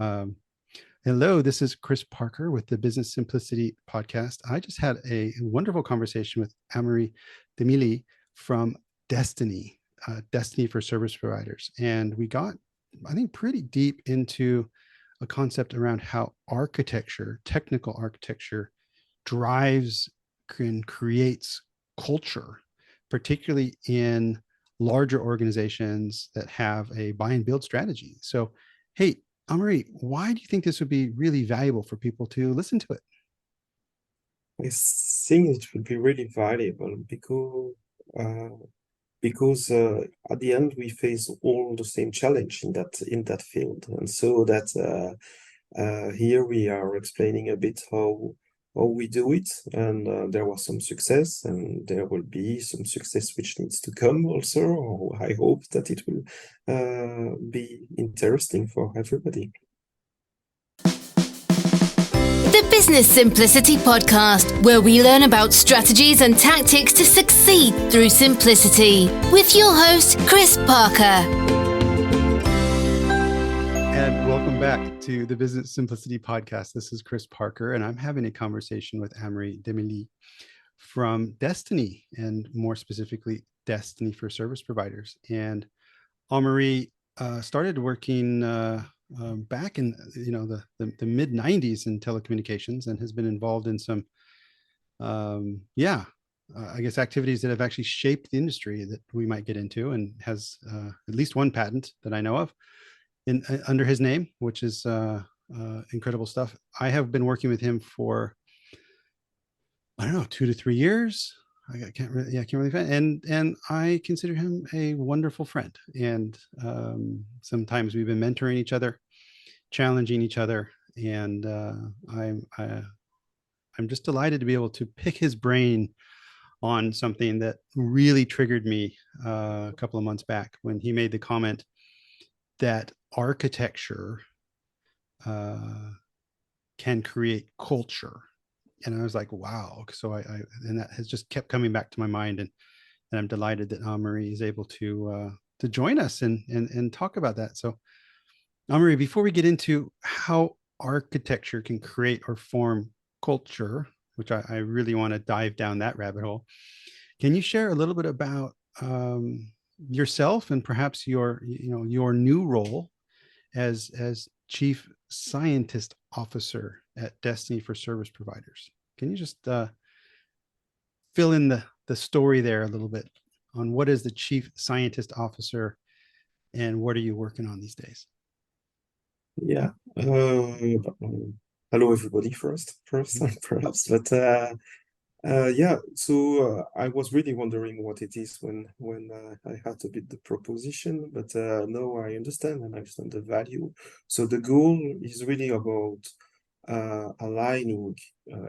Um, Hello, this is Chris Parker with the Business Simplicity podcast. I just had a wonderful conversation with Amaury Demilie from Dstny, Dstny for service providers. And we got, I think, pretty deep into a concept around how architecture, technical architecture, drives and creates culture, particularly in larger organizations that have a buy and build strategy. So, hey, Amaury, why do you think this would be really valuable for people to listen to it? I think it would be really valuable uh, because at the end we face all the same challenge in that field, and so that here we are explaining a bit how we do it, and there was some success, and there will be some success which needs to come also. I hope that it will be interesting for everybody. The Business Simplicity Podcast, where we learn about strategies and tactics to succeed through simplicity, with your host, Chris Parker. And welcome back to the Business Simplicity Podcast. This is Chris Parker, and I'm having a conversation with Amaury Demilie from Dstny, and more specifically, Dstny for service providers. And Amaury started working back in the mid 90s in telecommunications, and has been involved in some I guess activities that have actually shaped the industry that we might get into, and has at least one patent that I know of in under his name, which is incredible stuff. I have been working with him for, I don't know, 2 to 3 years. I can't really find, and I consider him a wonderful friend. And sometimes we've been mentoring each other, challenging each other, and I'm just delighted to be able to pick his brain on something that really triggered me a couple of months back, when he made the comment that architecture uh, can create culture. And I was like, wow. So and that has just kept coming back to my mind. And I'm delighted that Amaury is able to join us and talk about that. So, Amaury, before we get into how architecture can create or form culture, which I really want to dive down that rabbit hole, can you share a little bit about yourself, and perhaps your new role as chief scientist officer at Dstny for service providers? Can you just fill in the story there a little bit on what is the chief scientist officer, and what are you working on these days? Yeah. Hello, everybody. First, perhaps, but yeah. So I was really wondering what it is when I had to bid the proposition, but now I understand, and I understand the value. So the goal is really about aligning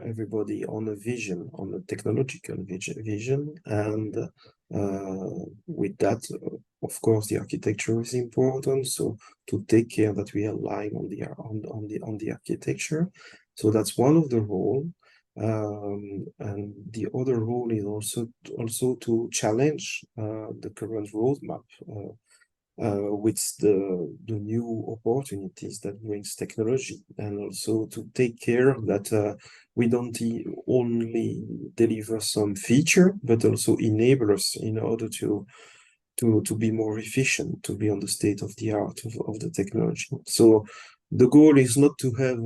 everybody on a vision, on a technological vision, and with that, of course, the architecture is important. So to take care that we align on the architecture. So that's one of the role. And the other role is also to challenge the current roadmap with the new opportunities that brings technology, and also to take care that we don't only deliver some feature, but also enable us in order to be more efficient, to be on the state of the art of the technology. So the goal is not to have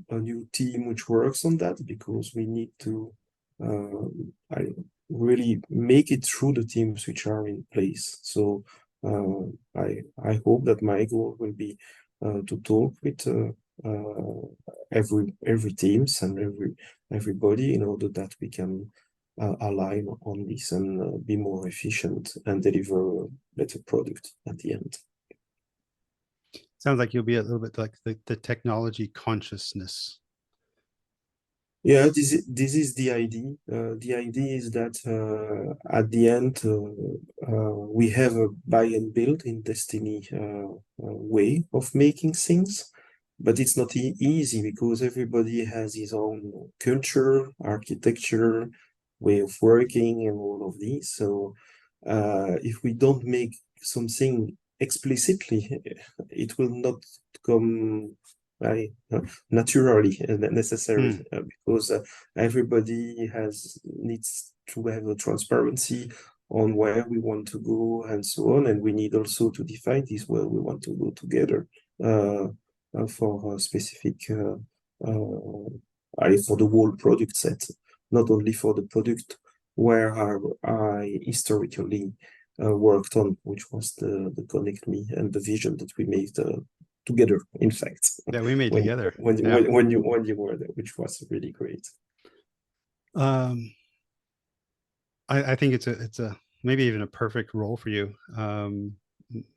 a new team which works on that, because we need to I really make it through the teams which are in place. So I hope that my goal will be to talk with every teams and everybody, in order that we can align on this and be more efficient and deliver a better product at the end. Sounds like you'll be a little bit like the technology consciousness. Yeah, this is the idea. The idea is that at the end we have a buy and build in Dstny way of making things, but it's not easy, because everybody has his own culture, architecture, way of working, and all of these. So if we don't make something explicitly, it will not come very naturally and necessary, Hmm. because everybody needs to have a transparency on where we want to go and so on, and we need also to define this where we want to go together, for a specific for the whole product set, not only for the product where I historically worked on, which was the Connect Me and the vision that we made together, in fact, That we made when together. when Yeah. when you were there, which was really great. I think it's a maybe even a perfect role for you,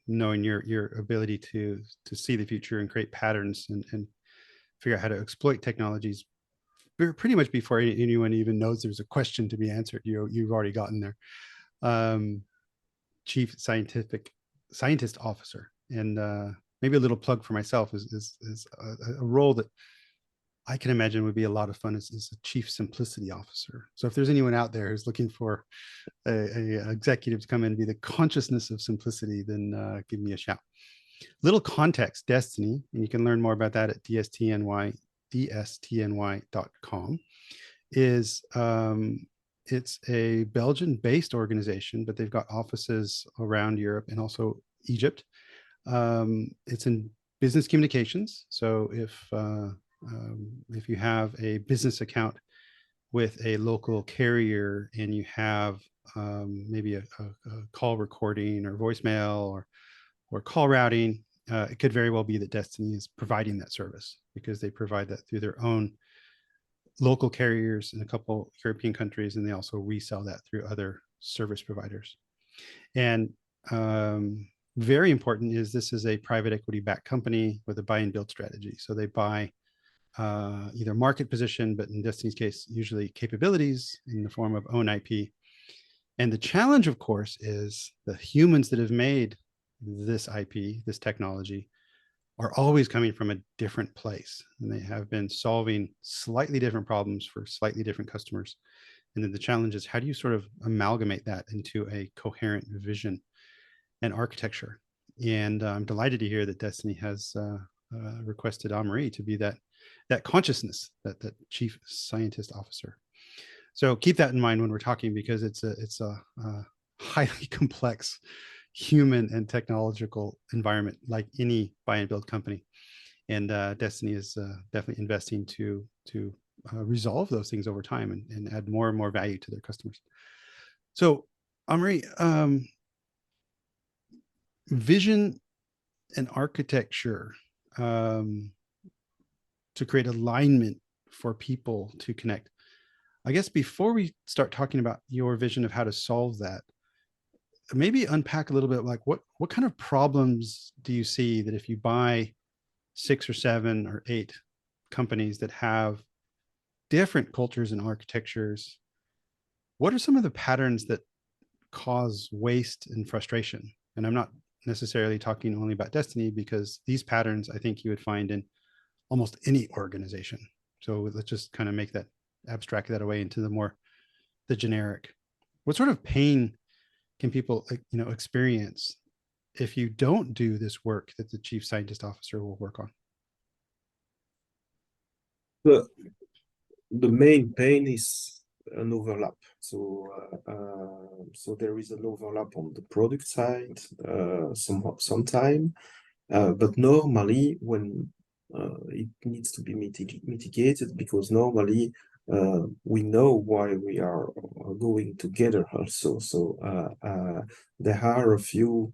knowing your ability to see the future and create patterns and figure out how to exploit technologies pretty much before anyone even knows there's a question to be answered. You've already gotten there. Chief scientist officer, and maybe a little plug for myself is a role that I can imagine would be a lot of fun as a chief simplicity officer. So if there's anyone out there who's looking for a executive to come in and be the consciousness of simplicity, then give me a shout. Little context, Dstny, and you can learn more about that at dstny.com, is it's a Belgian-based organization, but they've got offices around Europe and also Egypt. It's in business communications. So if you have a business account with a local carrier and you have maybe a call recording or voicemail or call routing, it could very well be that Dstny is providing that service because they provide that through their own local carriers in a couple European countries, and they also resell that through other service providers. And very important is this is a private equity backed company with a buy and build strategy. So they buy either market position, but in Dstny's case, usually capabilities in the form of own IP. And the challenge, of course, is the humans that have made this IP, this technology, are always coming from a different place. And they have been solving slightly different problems for slightly different customers. And then the challenge is, how do you sort of amalgamate that into a coherent vision and architecture? And I'm delighted to hear that Dstny has requested Amaury to be that consciousness, that chief scientist officer. So keep that in mind when we're talking, because it's a highly complex human and technological environment, like any buy and build company. And Dstny is definitely investing to resolve those things over time and add more and more value to their customers. So, Amaury, vision and architecture to create alignment for people to connect. I guess before we start talking about your vision of how to solve that, maybe unpack a little bit, like what kind of problems do you see that if you buy 6 or 7 or 8 companies that have different cultures and architectures, what are some of the patterns that cause waste and frustration? And I'm not necessarily talking only about Dstny, because these patterns I think you would find in almost any organization. So let's just kind of make that, abstract that away into the generic. What sort of pain can people experience if you don't do this work that the chief scientist officer will work on? The main pain is an overlap. So there is an overlap on the product side, sometime, but normally when it needs to be mitigated, because normally we know why we are going together also. So there are a few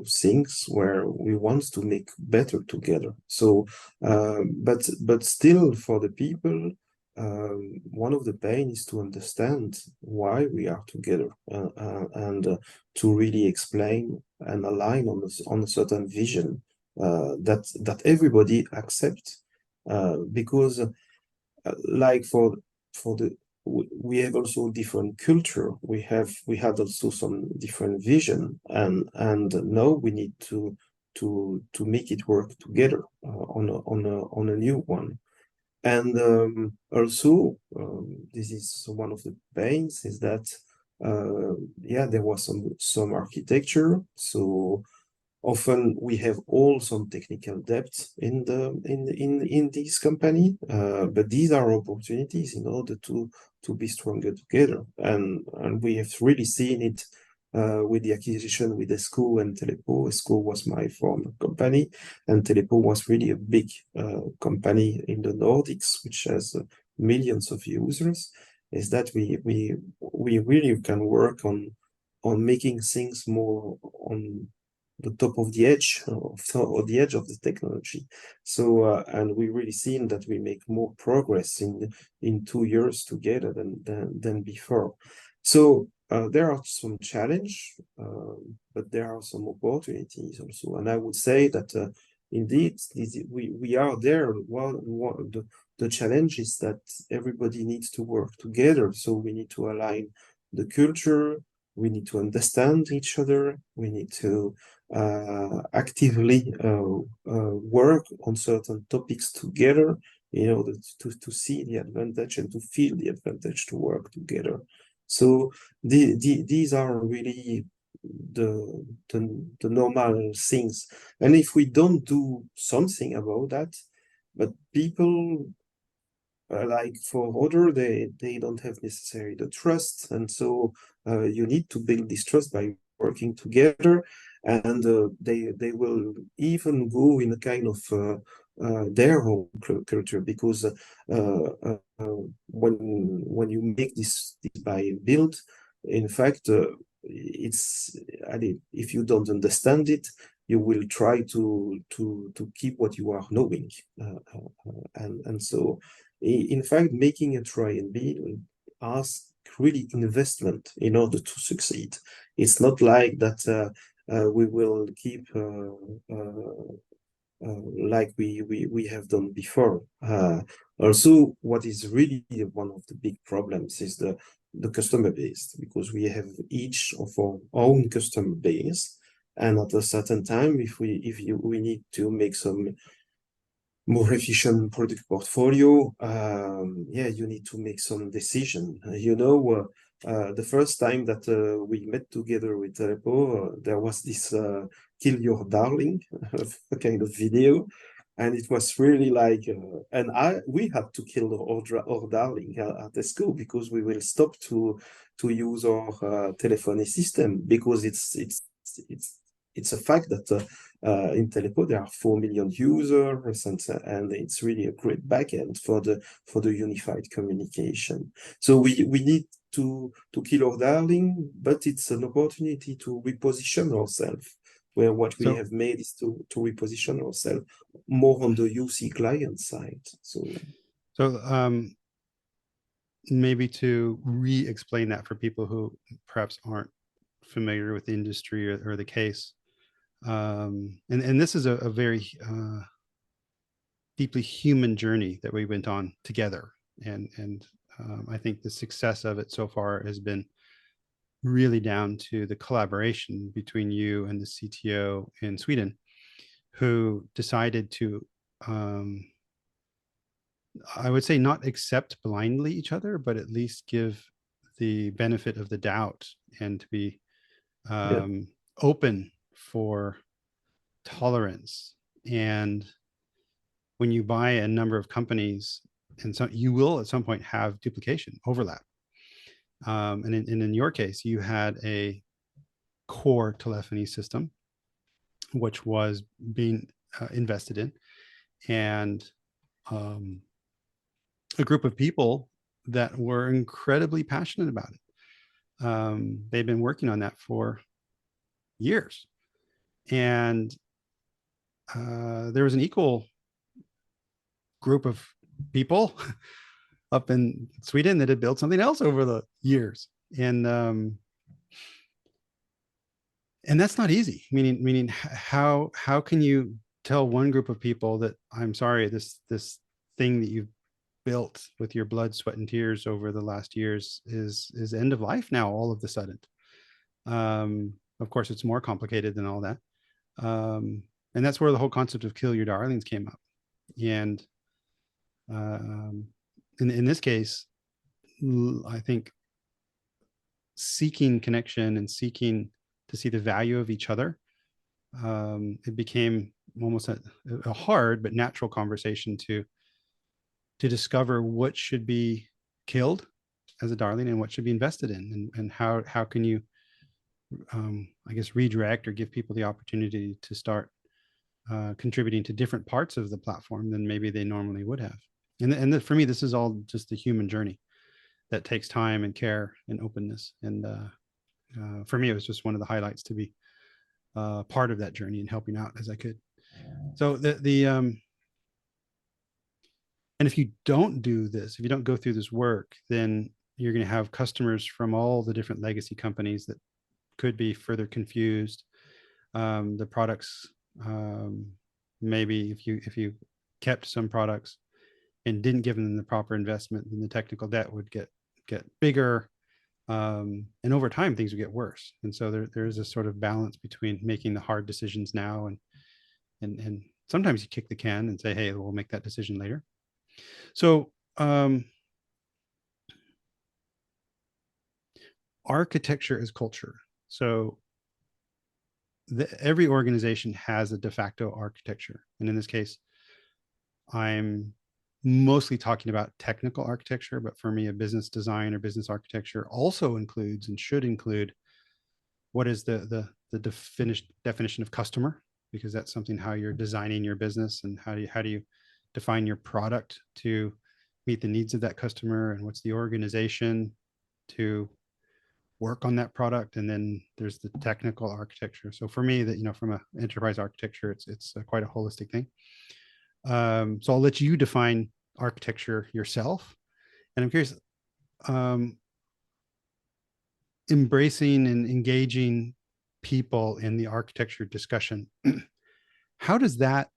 things where we want to make better together. So but still, for the people, one of the pain is to understand why we are together, and to really explain and align on a certain vision that everybody accepts, because like for the we have also different culture. We had also some different vision, and now we need to make it work together on a new one. And also, this is one of the pains, is that there was some architecture. So Often we have all some technical debt in this company, but these are opportunities in order to be stronger together. And we have really seen it with the acquisition with Esco and Telepo. Esco was my former company, and Telepo was really a big company in the Nordics, which has millions of users. Is that we really can work on making things more on the top of the edge or the edge of the technology. So and we really seen that we make more progress in 2 years together than before. So there are some challenge, but there are some opportunities also. And I would say that indeed we are there. The challenge is that everybody needs to work together. So we need to align the culture. We need to understand each other. We need to actively work on certain topics together in order to see the advantage and to feel the advantage to work together. So these are really the normal things. And if we don't do something about that, but people like for other, they don't have necessarily the trust, and so you need to build this trust by working together, and they will even go in a kind of their own culture, because when you make this by build, in fact, it's if you don't understand it, you will try to keep what you are knowing, and so in fact, making a try and build asks really investment in order to succeed. It's not like that we will keep like we have done before. Also, what is really one of the big problems is the customer base, because we have each of our own customer base, and at a certain time, if we need to make some more efficient product portfolio, yeah, you need to make some decision. The first time that we met together with Telepo, there was this kill your darling kind of video, and it was really like, we had to kill our darling at the school, because we will stop to use our telephony system, because it's a fact that in Telepo there are 4 million users, and it's really a great backend for the unified communication. So we need to kill our darling, but it's an opportunity to reposition ourselves, where what we have made is to reposition ourselves more on the UC client side. So maybe to re-explain that for people who perhaps aren't familiar with the industry or the case. And this is a very deeply human journey that we went on together. And I think the success of it so far has been really down to the collaboration between you and the CTO in Sweden, who decided to, I would say, not accept blindly each other, but at least give the benefit of the doubt, and to be open for tolerance. And when you buy a number of companies, and so you will at some point have duplication, overlap. And in your case, you had a core telephony system, which was being invested in, and a group of people that were incredibly passionate about it. They've been working on that for years. And there was an equal group of people up in Sweden that had built something else over the years. And that's not easy. Meaning how can you tell one group of people that, I'm sorry, this thing that you've built with your blood, sweat, and tears over the last years is end of life now, all of a sudden. Of course, it's more complicated than all that. And that's where the whole concept of kill your darlings came up. And in this case, I think seeking connection and seeking to see the value of each other it became almost a hard but natural conversation to discover what should be killed as a darling and what should be invested in, and how can you I guess redirect or give people the opportunity to start contributing to different parts of the platform than maybe they normally would have. And for me, this is all just the human journey that takes time and care and openness. And for me, it was just one of the highlights to be part of that journey and helping out as I could. So and if you don't do this, if you don't go through this work, then you're going to have customers from all the different legacy companies that could be further confused. The products, maybe if you kept some products and didn't give them the proper investment, then the technical debt would get bigger. And over time, things would get worse. And so there is a sort of balance between making the hard decisions now and sometimes you kick the can and say, hey, we'll make that decision later. So architecture is culture. So every organization has a de facto architecture. And in this case, I'm mostly talking about technical architecture, but for me, a business design or business architecture also includes and should include what is the definition of customer, because that's something how you're designing your business, and how do you define your product to meet the needs of that customer, and what's the organization to work on that product. And then there's the technical architecture. So for me, that from an enterprise architecture, it's quite a holistic thing. So I'll let you define architecture yourself. And I'm curious, embracing and engaging people in the architecture discussion, how does that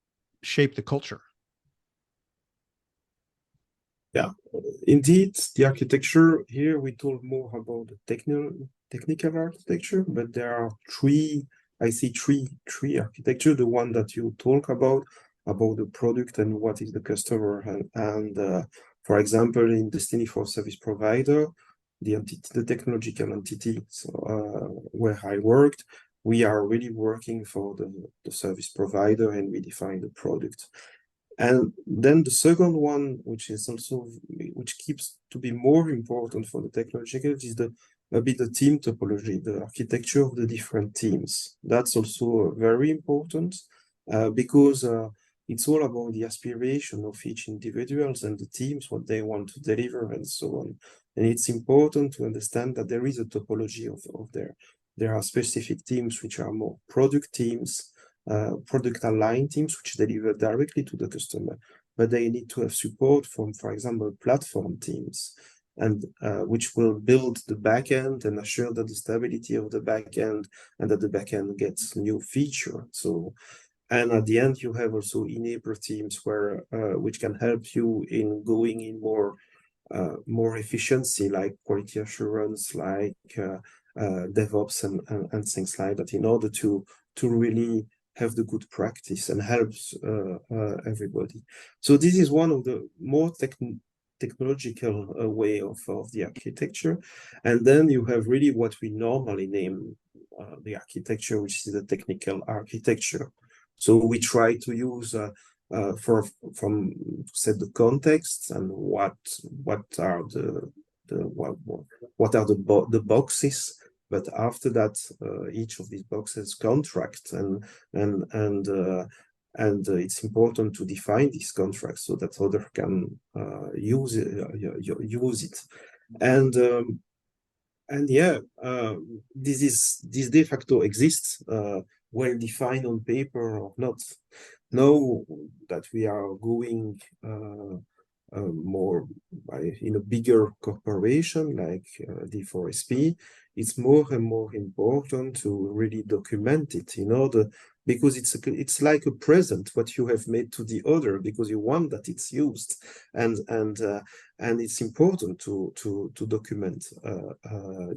shape the culture? Yeah, indeed, the architecture here, we talk more about the technical architecture, but there are I see three architecture. The one that you talk about the product and what is the customer, and for example, in Dstny for service provider, the technological entity, so where I worked, we are really working for the service provider, and we define the product. And then the second one, which keeps to be more important for the technological, is a bit the team topology, the architecture of the different teams. That's also very important because it's all about the aspiration of each individuals and the teams, what they want to deliver, and so on. And it's important to understand that there is a topology of there are specific teams which are more product teams, product aligned teams which deliver directly to the customer, but they need to have support from, for example, platform teams, and which will build the backend and assure that the stability of the backend and that the backend gets new feature. So, and at the end, you have also enabler teams where which can help you in going in more efficiency, like quality assurance, like DevOps and things like that, in order to really have the good practice and helps everybody. So this is one of the more technological way of the architecture. And then you have really what we normally name the architecture, which is the technical architecture. So we try to use from to set the context and what are the boxes. But after that, each of these boxes contract, and it's important to define these contracts so that other can use it. And yeah, this de facto exists, well defined on paper or not. Now that we are going more in a bigger corporation like D4SP, it's more and more important to really document it in order, because it's like a present what you have made to the other, because you want that it's used, and it's important to document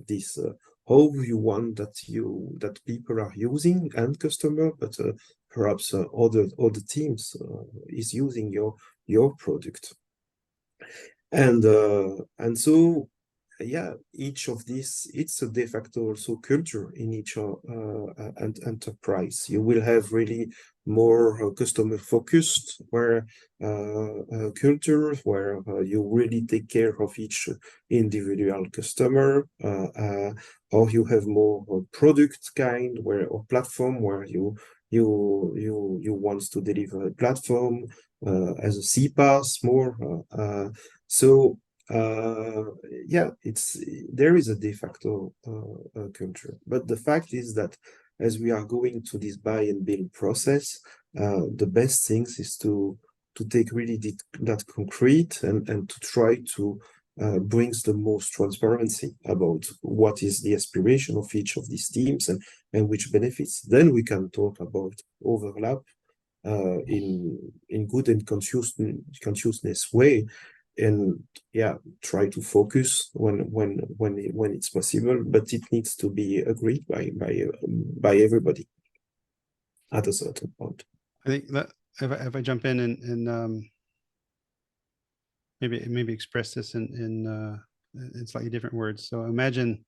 this how you want that people are using, and customer, but perhaps other teams is using your product. And so yeah, each of these, it's a de facto also culture in each enterprise. You will have really more customer focused, where culture, where you really take care of each individual customer, or you have more product kind, where or platform, where you want to deliver a platform as a CPaaS more. So yeah, there is a de facto culture, but the fact is that as we are going to this buy and build process, the best things is to take really that concrete and to try to brings the most transparency about what is the aspiration of each of these teams and which benefits. Then we can talk about overlap in good and consciousness way, and yeah, try to focus when it's possible, but it needs to be agreed by everybody at a certain point. I think that if I jump in and maybe express this in slightly different words. So imagine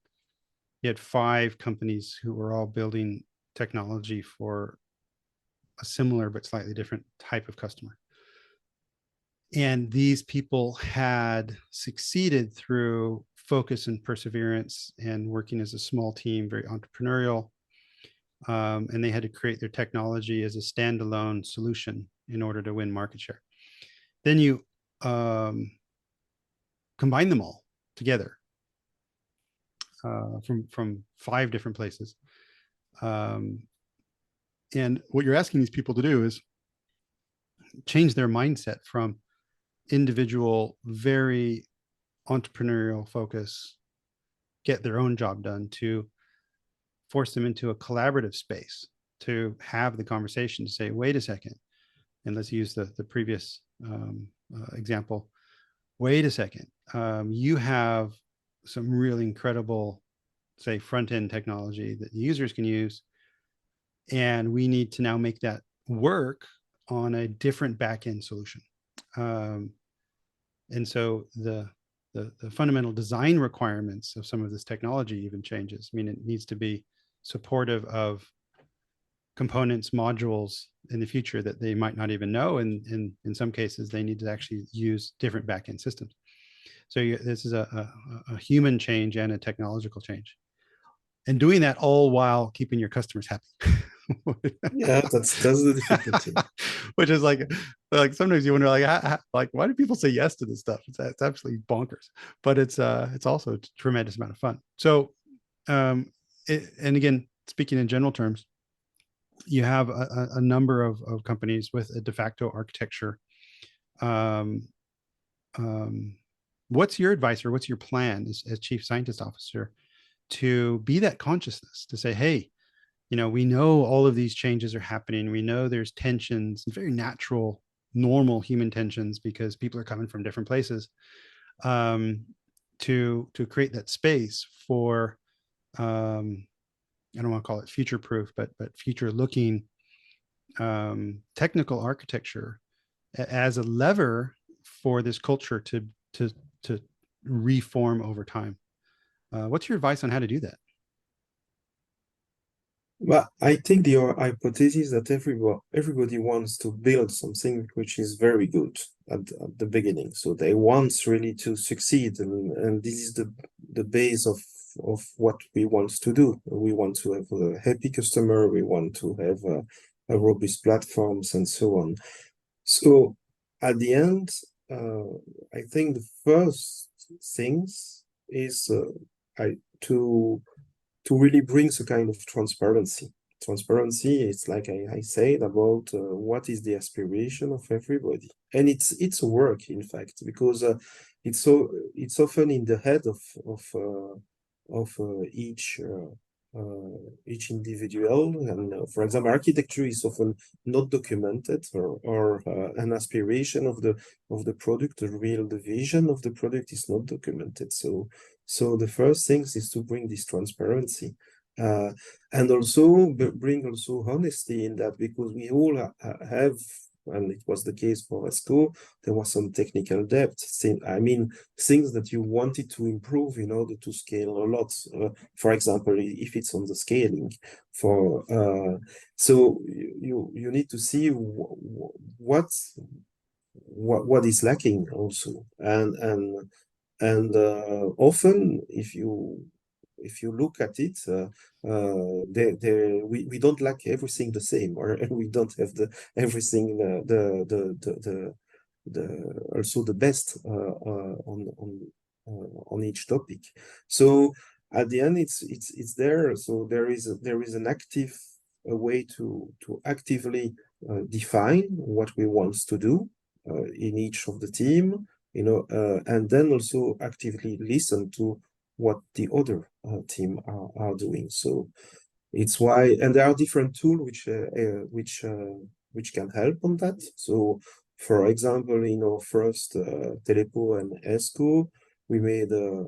you had 5 companies who were all building technology for a similar but slightly different type of customer. And these people had succeeded through focus and perseverance and working as a small team, very entrepreneurial. And they had to create their technology as a standalone solution in order to win market share. Then you combine them all together from 5 different places. And what you're asking these people to do is change their mindset from individual, very entrepreneurial focus, get their own job done, to force them into a collaborative space, to have the conversation, to say, wait a second, and let's use the previous example. Wait a second, you have some really incredible, say, front-end technology that users can use, and we need to now make that work on a different back-end solution. And so the fundamental design requirements of some of this technology even changes. I mean, it needs to be supportive of components, modules in the future that they might not even know. And in some cases, they need to actually use different backend systems. So this is a human change and a technological change. And doing that all while keeping your customers happy. Yeah, that's the difficulty. Which is like sometimes you wonder, like why do people say yes to this stuff? It's absolutely bonkers, but it's also a tremendous amount of fun. So, and again, speaking in general terms, you have a number of companies with a de facto architecture. What's your advice, or what's your plan as chief scientist officer to be that consciousness, to say, hey, we know all of these changes are happening. We know there's tensions, very natural, normal human tensions, because people are coming from different places, to create that space for, I don't want to call it future proof, but future looking technical architecture as a lever for this culture to reform over time. What's your advice on how to do that? Well, I think the hypothesis that everybody wants to build something which is very good at the beginning. So they want really to succeed, and this is the base of what we want to do. We want to have a happy customer. We want to have a robust platforms and so on. So at the end, I think the first things is to really bring a kind of transparency. Transparency is, like I said, about what is the aspiration of everybody, and it's a work, in fact, because it's often in the head of each individual. And for example, architecture is often not documented, or an aspiration of the product, the vision of the product is not documented. So the first things is to bring this transparency, and also bring also honesty in that, because we all have and it was the case for ESCO. There was some technical debt, things that you wanted to improve in order to scale a lot. For example, if it's on the scaling, so you need to see what is lacking also, and often if you look at it, we don't lack everything the same, or we don't have everything also the best on each topic. So at the end, it's there. So there is an active way to actively define what we want to do in each of the team, and then also actively listen to what the other team are doing. So it's why, and there are different tools which can help on that. So for example, first Telepo and ESCO, we made a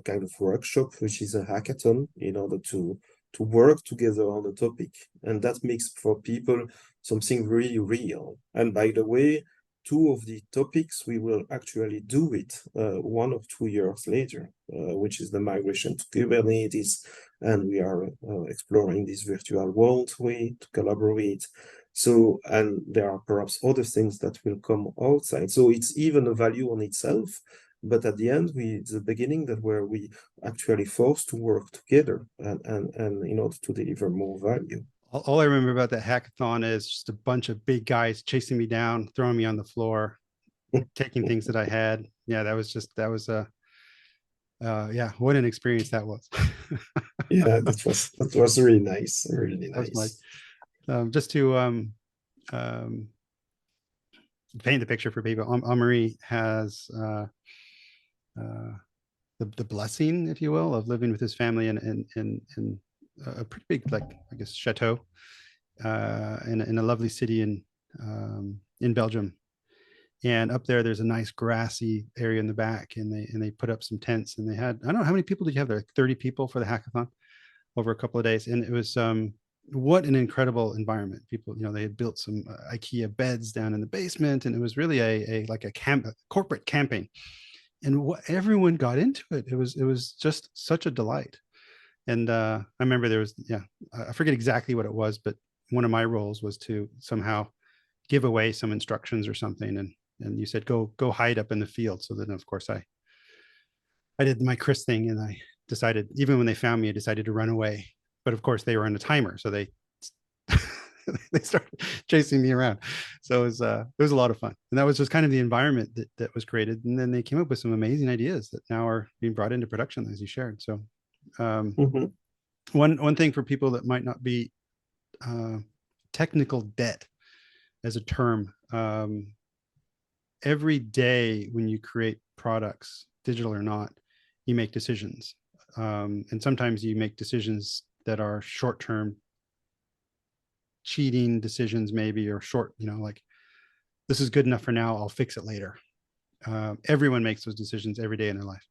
kind of workshop, which is a hackathon, in order to work together on a topic, and that makes for people something really real. And by the way, 2 of the topics we will actually do it 1 or 2 years later, which is the migration to Kubernetes, and we are exploring this virtual world way to collaborate. So, and there are perhaps other things that will come outside. So it's even a value on itself. But at the end, it's the beginning that where we actually forced to work together and in order to deliver more value. All I remember about that hackathon is just a bunch of big guys chasing me down, throwing me on the floor, taking things that I had. Yeah, that was yeah, what an experience that was. Yeah, that was really nice, really nice. Just to paint the picture for people, Amaury has the blessing, if you will, of living with his family in a pretty big, like, I guess, chateau in a lovely city in Belgium. And up there's a nice grassy area in the back, and they put up some tents, and they had, I don't know, how many people did you have there? Like 30 people for the hackathon over a couple of days. And it was what an incredible environment. People, they had built some IKEA beds down in the basement, and it was really a corporate camping. And everyone got into it. It was just such a delight. And I remember there was, I forget exactly what it was, but one of my roles was to somehow give away some instructions or something. And you said, go hide up in the field. So then, of course, I did my Chris thing, and I decided, even when they found me, I decided to run away. But of course, they were on a timer, so they started chasing me around. So it was a lot of fun, and that was just kind of the environment that was created. And then they came up with some amazing ideas that now are being brought into production, as you shared. So one thing for people that might not be technical debt as a term, every day when you create products, digital or not, you make decisions, and sometimes you make decisions that are short-term cheating decisions, maybe, or short, like, this is good enough for now, I'll fix it later. Everyone makes those decisions every day in their life.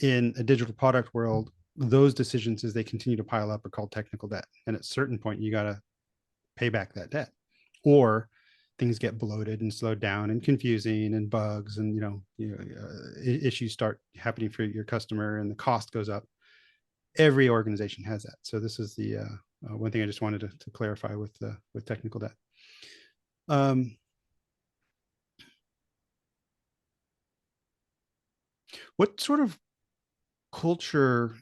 In a digital product world, those decisions, as they continue to pile up, are called technical debt. And at a certain point, you got to pay back that debt, or things get bloated and slowed down and confusing, and bugs and issues start happening for your customer, and the cost goes up. Every organization has that. So this is the one thing I just wanted to clarify with technical debt. What sort of culture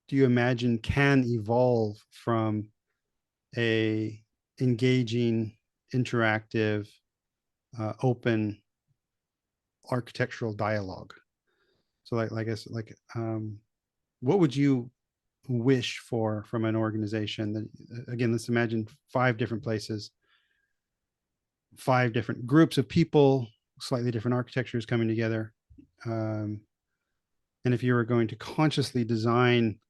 do you imagine can evolve from a engaging, interactive, open architectural dialogue? So what would you wish for from an organization that, again, let's imagine 5 different places, 5 different groups of people, slightly different architectures coming together. And if you were going to consciously design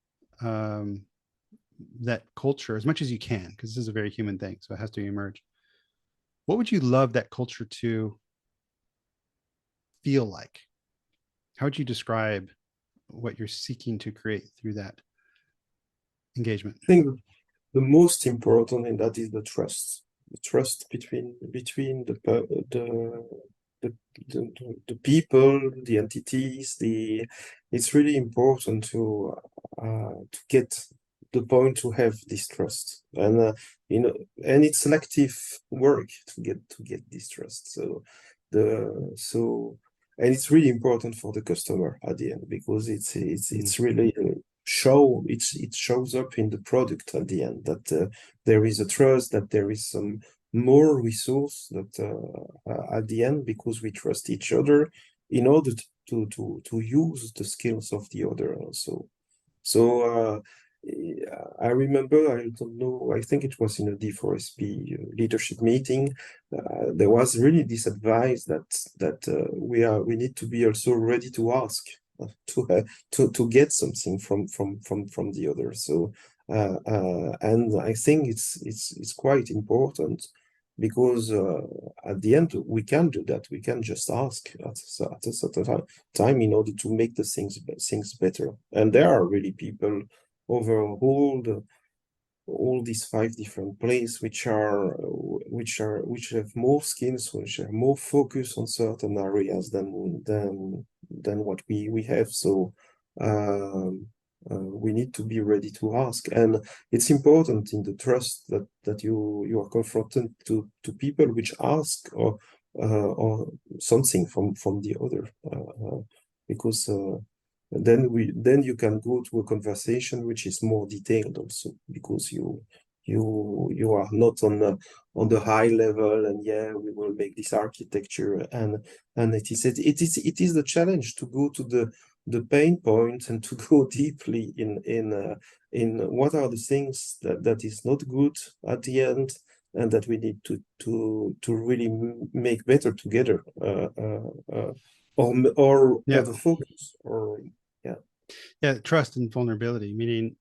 that culture as much as you can, because this is a very human thing, so it has to emerge, what would you love that culture to feel like? How would you describe what you're seeking to create through that engagement? I think most important, and that is the trust between the people, the entities. It's really important to get the point to have this trust, and and it's selective work to get this trust. And it's really important for the customer at the end, because it's really it shows up in the product at the end, that there is a trust, that there is some more resource that at the end, because we trust each other in order to use the skills of the other also. I remember, I don't know, I think it was in a D4SP leadership meeting. There was really this advice that we need to be also ready to ask to get something from the other. And I think it's quite important, because at the end we can do that. We can just ask at a certain time in order to make the things better. And there are really people over all these 5 different places which have more skills, which are more focused on certain areas than what we have. So we need to be ready to ask, and it's important in the trust that you are confronted to people which ask or something from the other, because then you can go to a conversation which is more detailed also, because you are not on the high level, and we will make this architecture, and it is the challenge to go to the pain points and to go deeply in what are the things that is not good at the end, and that we need to really make better together, or the focus, or trust and vulnerability, meaning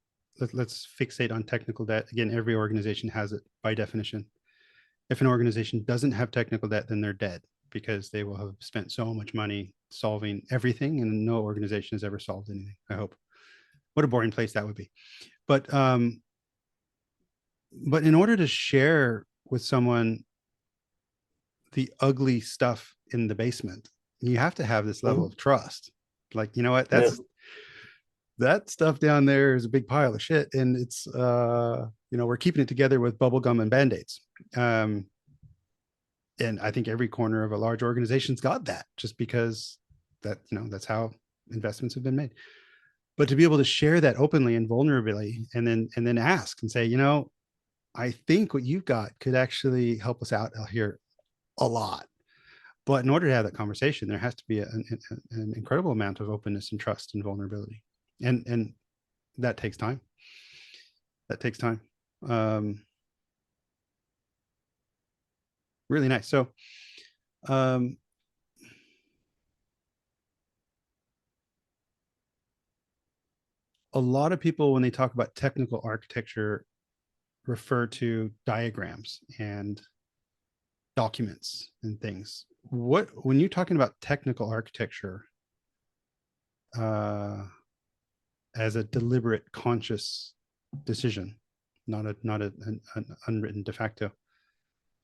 let's fixate on technical debt. Again, every organization has it by definition. If an organization doesn't have technical debt, then they're dead, because they will have spent so much money solving everything, and no organization has ever solved anything, I hope. What a boring place that would be. But in order to share with someone the ugly stuff in the basement, you have to have this level of trust. Like, you know what, that stuff down there is a big pile of shit, and it's we're keeping it together with bubble gum and band-aids. And I think every corner of a large organization's got that, just because that's how investments have been made. But to be able to share that openly and vulnerably, and then ask and say, I think what you've got could actually help us out here a lot. But in order to have that conversation, there has to be an incredible amount of openness and trust and vulnerability. And that takes time. Really nice. So, a lot of people, when they talk about technical architecture, refer to diagrams and documents and things. When you're talking about technical architecture, as a deliberate, conscious decision, not an unwritten de facto,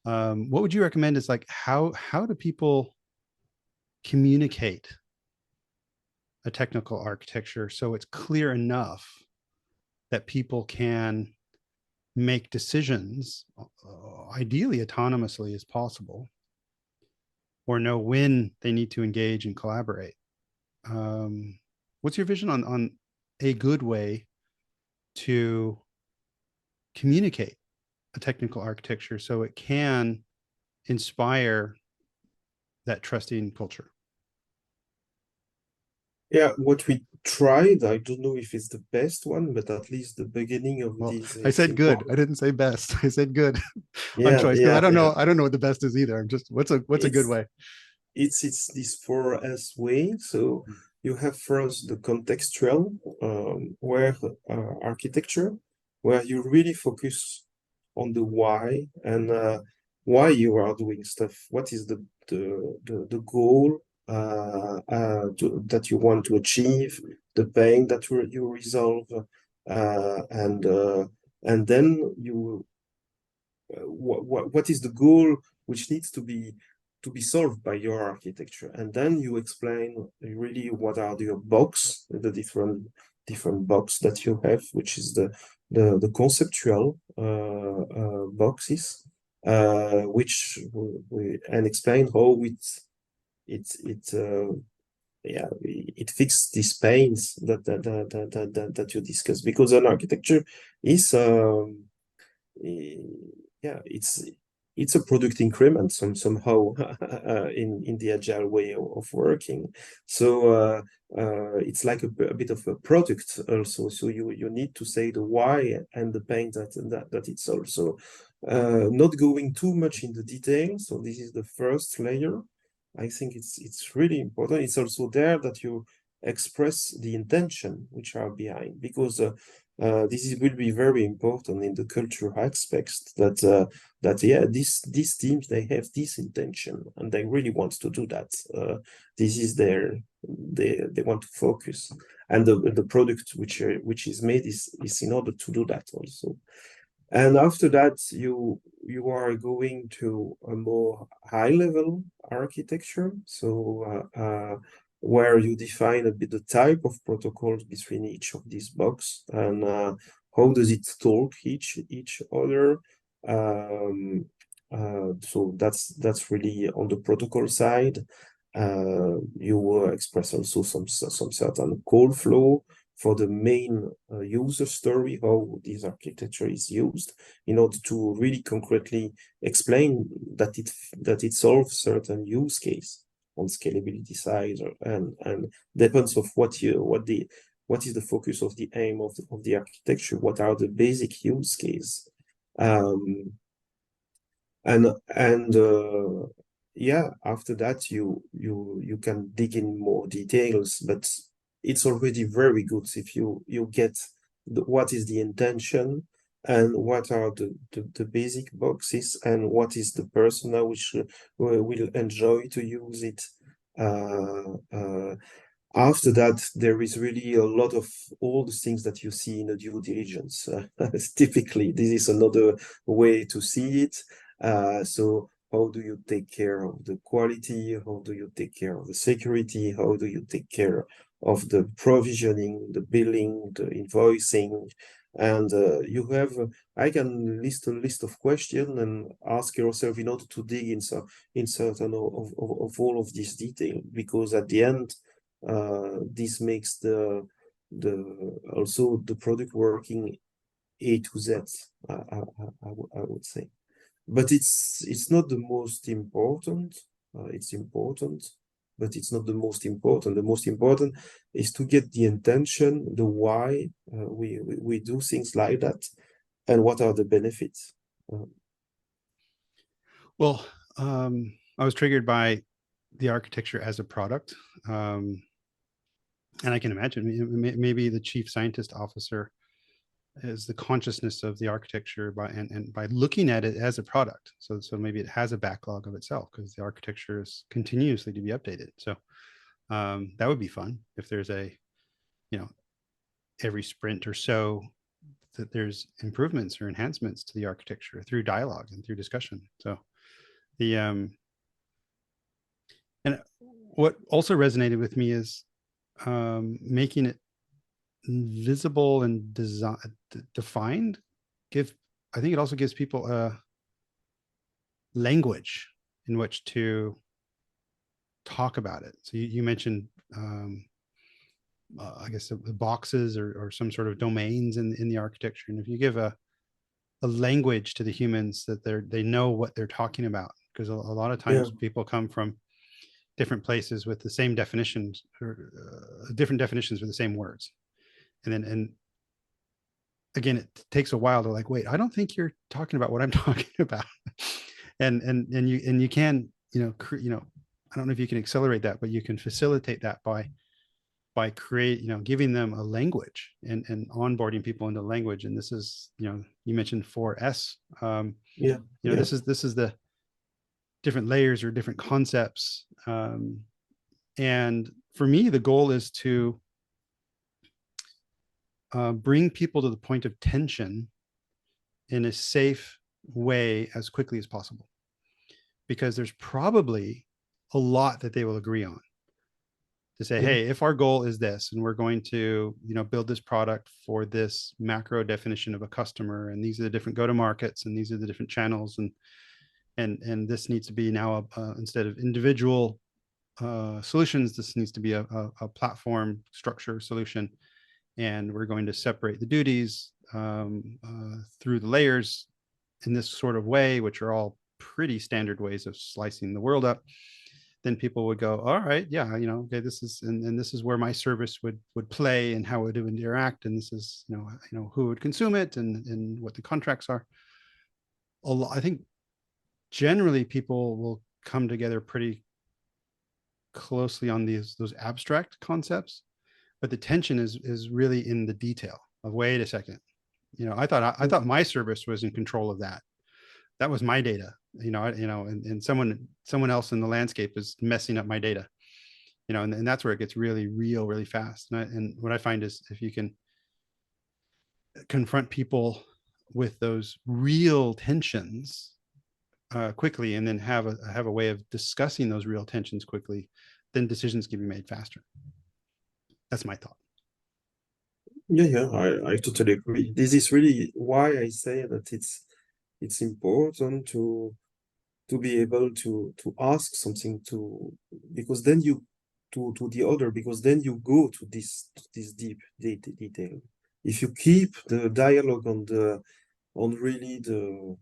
what would you recommend is, like, how do people communicate a technical architecture so it's clear enough that people can make decisions, ideally autonomously as possible, or know when they need to engage and collaborate? What's your vision on a good way to communicate a technical architecture so it can inspire that trusting culture? Yeah, what we tried, I don't know if it's the best one, but at least the beginning of this. I said good. I didn't say best. I said good. Yeah, on choice, because I don't know what the best is either. I'm just, what's a good way? It's this 4S way. So you have first the contextual, where architecture, where you really focus on the why, and why you are doing stuff. What is the goal that you want to achieve, the pain that you resolve, and and then you what is the goal which needs to be solved by your architecture, and then you explain really what are your box, the different box that you have, which is the conceptual boxes, which we and explain how it fixes these pains that you discuss, because an architecture is yeah, it's a product increment somehow in the agile way of working. So it's like a bit of a product also. So you need to say the why and the pain that it's also not going too much in the detail. So this is the first layer. I think it's really important. It's also there that you express the intention which are behind, because will be very important in the culture aspects, that yeah, these teams, they have this intention and they really want to do that. This is they want to focus, and the product which is made is in order to do that also. And after that, you are going to a more high level architecture. So where you define a bit the type of protocols between each of these blocks, and how does it talk each other. So that's really on the protocol side. You will express also some certain call flow for the main user story, how this architecture is used, in order to really concretely explain that it solves certain use case on scalability side, and depends of what is the focus of the aim of the architecture, what are the basic use case, and yeah, after that you can dig in more details, but it's already very good if you get what is the intention, and what are the basic boxes, and what is the persona which will enjoy to use it. After that, there is really a lot of all the things that you see in a due diligence. Typically, this is another way to see it. So how do you take care of the quality? How do you take care of the security? How do you take care of the provisioning, the billing, the invoicing? And I can list a list of questions and ask yourself in order to dig in certain of all of this detail, because at the end, this makes also the product working A to Z, I would say. But it's not the most important. It's important, but it's not the most important. The most important is to get the intention, the why we do things like that, and what are the benefits. Well, I was triggered by the architecture as a product. And I can imagine maybe the chief scientist officer is the consciousness of the architecture by looking at it as a product. So maybe it has a backlog of itself, because the architecture is continuously to be updated. So that would be fun if there's every sprint or so that there's improvements or enhancements to the architecture through dialogue and through discussion. So and what also resonated with me is making it visible and defined. I think it also gives people a language in which to talk about it. So you mentioned I guess the boxes or some sort of domains in the architecture, and if you give a language to the humans that they know what they're talking about, because a lot of times people come from different places with the same definitions, or different definitions for the same words, and again, it takes a while to like, wait, I don't think you're talking about what I'm talking about. and you can I don't know if you can accelerate that, but you can facilitate that by giving them a language and onboarding people into language. And this is, you mentioned 4S. This is the different layers or different concepts. And for me, the goal is to bring people to the point of tension in a safe way as quickly as possible, because there's probably a lot that they will agree on. To say, hey, if our goal is this, and we're going to, build this product for this macro definition of a customer, and these are the different go-to-markets, and these are the different channels, and this needs to be now instead of individual solutions, this needs to be a platform structure solution, and we're going to separate the duties through the layers in this sort of way, which are all pretty standard ways of slicing the world up. Then people would go, all right, yeah, okay, this is, and this is where my service would play, and how it would interact, and this is, who would consume it, and what the contracts are. I think generally people will come together pretty closely on those abstract concepts, but the tension is really in the detail of, wait a second, I thought my service was in control of that. That was my data, and someone else in the landscape is messing up my data, and that's where it gets really real, really fast. And what I find is, if you can confront people with those real tensions quickly, and then have a way of discussing those real tensions quickly, then decisions can be made faster. That's my thought. Yeah, I totally agree. This is really why I say that it's important to be able to ask something because then you to the other, because then you go to this deep detail. If you keep the dialogue on really the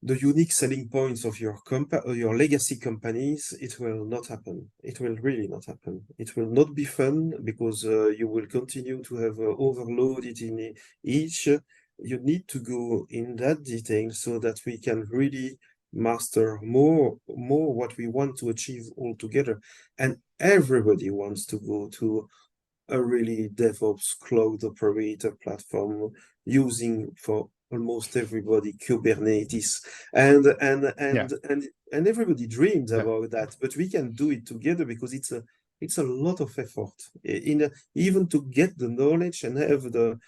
unique selling points of your legacy companies, it will not happen. It will really not happen. It will not be fun, because you will continue to have overloaded in each. You need to go in that detail so that we can really master more what we want to achieve all together. And everybody wants to go to a really DevOps cloud operator platform using for almost everybody Kubernetes, and everybody dreams about that, but we can do it together, because it's a lot of effort even to get the knowledge and have the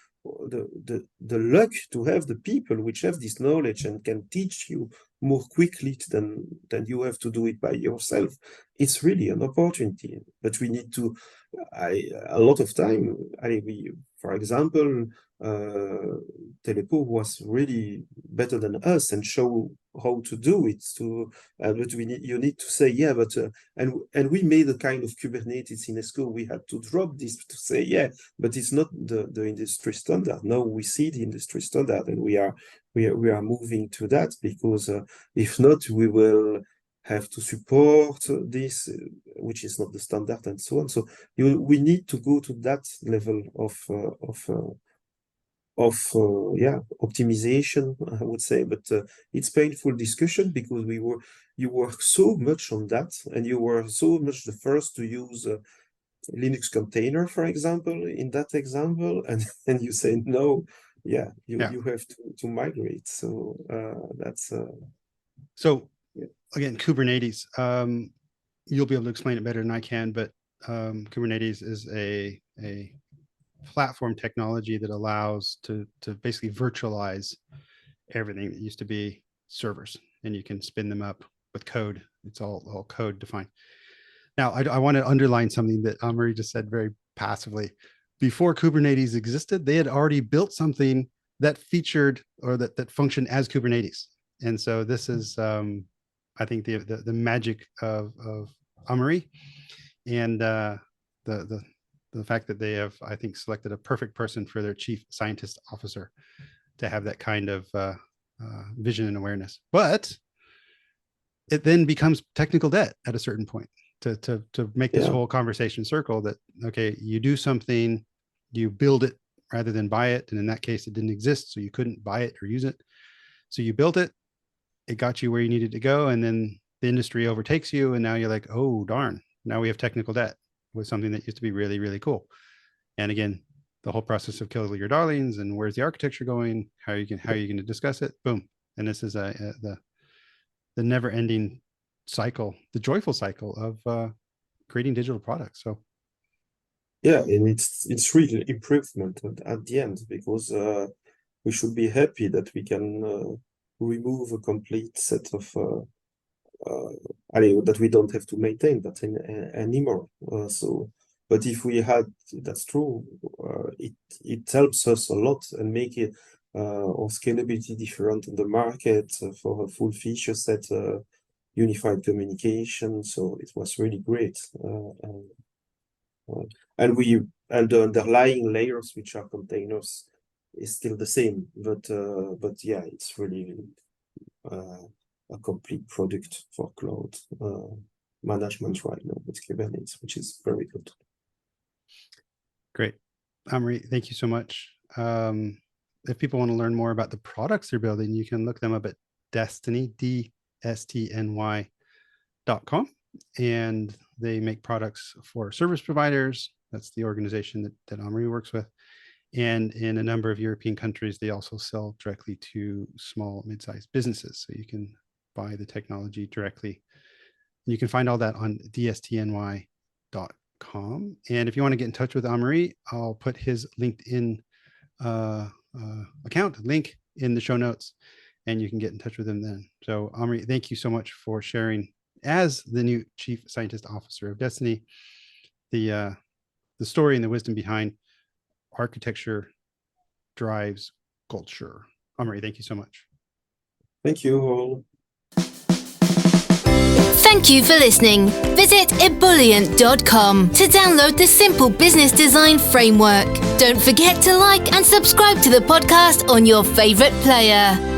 luck to have the people which have this knowledge and can teach you more quickly than you have to do it by yourself. It's really an opportunity, but we need to a lot of time. For example, Telepo was really better than us and show how to do it. But you need to say, yeah, but and we made a kind of Kubernetes in ESCO. We had to drop this to say, yeah, but it's not the industry standard. Now we see the industry standard, and we are moving to that, because if not, we will have to support this, which is not the standard, and so on. So we need to go to that level of optimization, I would say. But it's painful discussion, because you work so much on that, and you were so much the first to use Linux container, for example, in that example, and you say no, you have to migrate. So that's so. Again, Kubernetes, you'll be able to explain it better than I can, but Kubernetes is a platform technology that allows to basically virtualize everything that used to be servers, and you can spin them up with code. It's all code defined. Now, I want to underline something that Amaury just said very passively. Before Kubernetes existed, they had already built something that featured, or that functioned as Kubernetes. And so this is I think the magic of Amaury, and the fact that they have, I think, selected a perfect person for their chief scientist officer to have that kind of vision and awareness. But it then becomes technical debt at a certain point to make this whole conversation circle that, okay, you do something, you build it rather than buy it. And in that case, it didn't exist, so you couldn't buy it or use it. So you built it. It got you where you needed to go, and then the industry overtakes you, and now you're like, oh darn, now we have technical debt with something that used to be really, really cool. And again, the whole process of kill your darlings, and where's the architecture going, how are you going to discuss it, boom. And this is the never-ending cycle, the joyful cycle of creating digital products. So yeah, and it's really improvement at the end, because we should be happy that we can remove a complete set of that we don't have to maintain that anymore. But if we had, that's true, it helps us a lot and make it our scalability different in the market for a full feature set, unified communication. So it was really great. And the underlying layers, which are containers, is still the same. But yeah, it's really a complete product for cloud management right now with Kubernetes, which is very good. Great. Amaury, thank you so much. If people want to learn more about the products they're building, you can look them up at Dstny, DSTNY.com. And they make products for service providers. That's the organization that Amaury works with. And in a number of European countries, they also sell directly to small, mid-sized businesses. So you can buy the technology directly. And you can find all that on dstny.com. And if you want to get in touch with Amaury, I'll put his LinkedIn account link in the show notes, and you can get in touch with him then. So Amaury, thank you so much for sharing, as the new Chief Scientist Officer of Dstny, the story and the wisdom behind architecture drives culture. Amaury, thank you so much. Thank you all. Thank you for listening. Visit ebullient.com to download the Simple Business Design Framework. Don't forget to like and subscribe to the podcast on your favorite player.